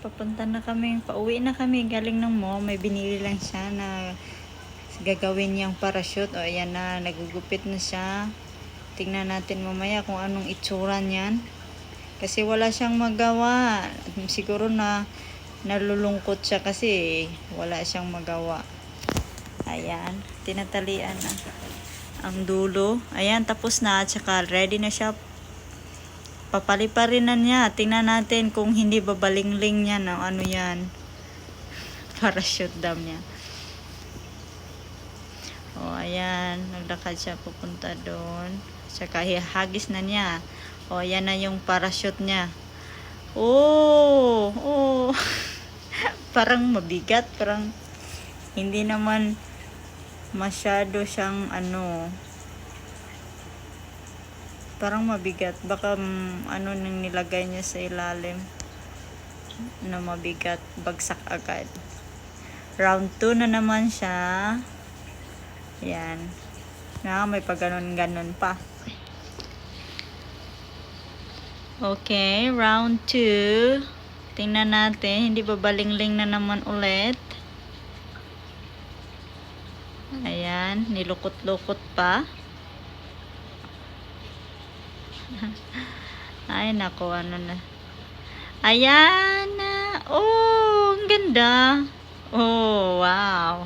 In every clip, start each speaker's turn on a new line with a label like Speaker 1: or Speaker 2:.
Speaker 1: Papunta na kami, pauwi na kami galing ng mall. May binili lang siya na gagawin niyang parachute. O ayan na, nagugupit na siya. Tingnan natin mamaya kung anong itsura niyan. Kasi wala siyang magawa. Siguro na nalulungkot siya kasi wala siyang magawa. Ayan, tinatalian na ang dulo. Ayan, tapos na. At saka ready na siya. Papaliparin na niya. Tingnan natin kung hindi babalingling niya ng ano yan. Parachute dam niya. O, ayan. Naglakad siya pupunta doon. Saka hagis na niya. O, ayan na yung parachute niya. Oh! Oh! Parang mabigat. Parang hindi naman masyado siyang ano. Parang mabigat. Baka ano nang nilagay niya sa ilalim na mabigat. Bagsak agad. Round 2 na naman siya. Yan. Na may pagganon-ganon pa. Okay, round 2. Tingnan natin. Hindi ba balingling na naman ulit? Ayan. Nilukot-lukot pa. Ay, nako, ano na. Ayan na. Oh, ang ganda. Oh, wow.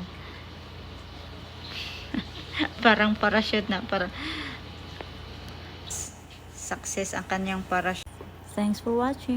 Speaker 1: Parang parachute na. Parang success ang kanyang parachute. Thanks for watching.